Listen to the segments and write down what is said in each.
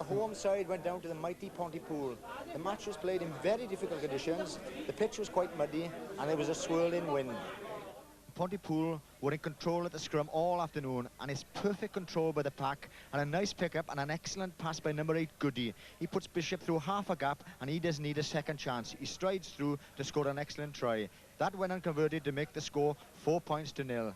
home side went down to the mighty Pontypool. The match was played in very difficult conditions. The pitch was quite muddy and there was a swirling wind. Pontypool were in control at the scrum all afternoon, and it's perfect control by the pack, and a nice pick-up and an excellent pass by number 8, Goodey. He puts Bishop through half a gap, and he doesn't need a second chance. He strides through to score an excellent try. That went unconverted to make the score 4 points to 0.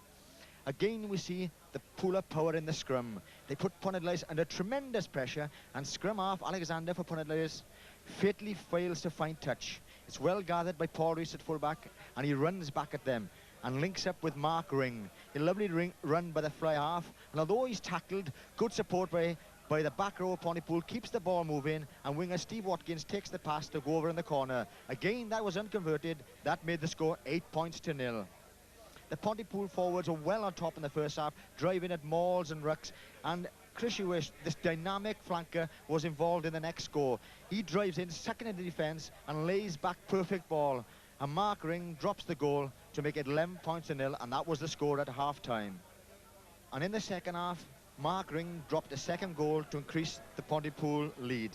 Again, we see the pull-up power in the scrum. They put Pontarddulais under tremendous pressure, and scrum half Alexander for Pontarddulais fatally fails to find touch. It's well gathered by Paul Rees at full-back, and he runs back at them and links up with Mark Ring. A lovely run by the fly half, and although he's tackled, good support by the back row of Pontypool keeps the ball moving, and winger Steve Watkins takes the pass to go over in the corner. Again, that was unconverted. That made the score 8 points to 0. The Pontypool forwards were well on top in the first half, driving at mauls and rucks, and Huish, this dynamic flanker, was involved in the next score. He drives in, second in the defence, and lays back perfect ball. And Mark Ring drops the goal to make it 11 points to 0, and that was the score at half-time. And in the second half, Mark Ring dropped a second goal to increase the Pontypool lead.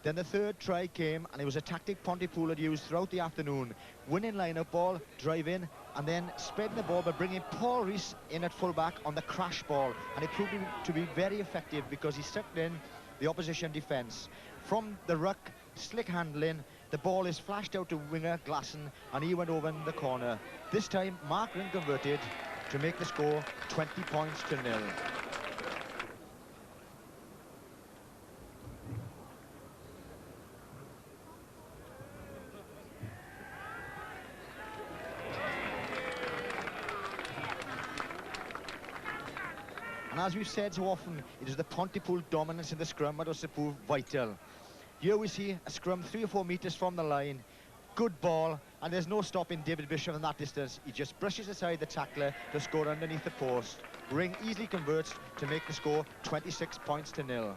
Then the third try came, and it was a tactic Pontypool had used throughout the afternoon. Winning line-up ball, drive in, and then spreading the ball by bringing Paul Rees in at full-back on the crash ball. And it proved to be very effective because he sucked in the opposition defence. From the ruck, slick handling, the ball is flashed out to winger Glasson, and he went over in the corner. This time, Mark Ring converted to make the score 20 points to 0. And as we've said so often, it is the Pontypool dominance in the scrum that was to prove vital. Here we see a scrum 3 or 4 metres from the line. Good ball, and there's no stopping David Bishop in that distance. He just brushes aside the tackler to score underneath the post. Ring easily converts to make the score 26 points to 0.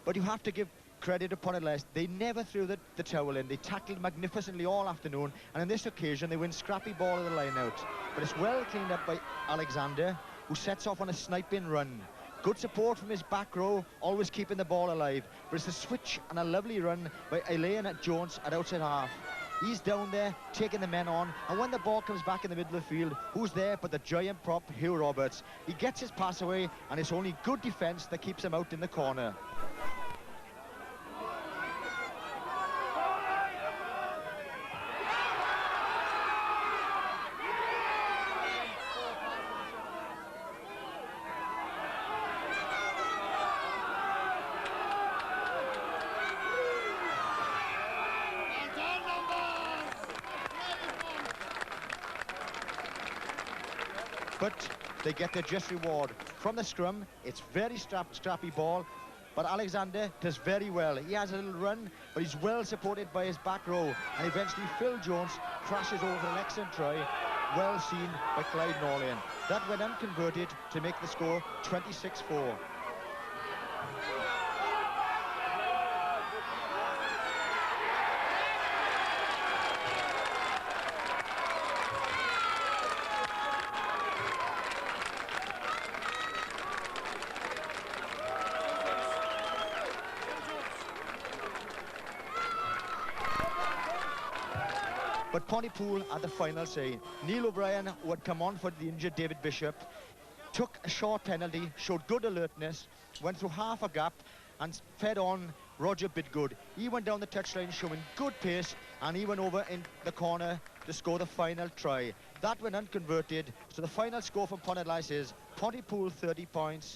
But you have to give credit to Pontarddulais. They never threw the towel in. They tackled magnificently all afternoon, and on this occasion they win scrappy ball at the line out. But it's well cleaned up by Alexander, who sets off on a sniping run. Good support from his back row, always keeping the ball alive. But it's a switch and a lovely run by Elaine Jones at outside half. He's down there, taking the men on, and when the ball comes back in the middle of the field, who's there but the giant prop, Hugh Roberts? He gets his pass away, and it's only good defence that keeps him out in the corner. But they get their just reward. From the scrum, it's very strappy ball, but Alexander does very well. He has a little run, but he's well supported by his back row, and eventually Phil Jones crashes over an excellent try, well seen by Clive Norling. That went unconverted to make the score 26-4. But Pontypool at the final say. Neil O'Brien, who had come on for the injured David Bishop, took a short penalty, showed good alertness, went through half a gap and fed on Roger Bidgood. He went down the touchline showing good pace, and he went over in the corner to score the final try. That went unconverted, so the final score from Pontarddulais is Pontypool 30 points,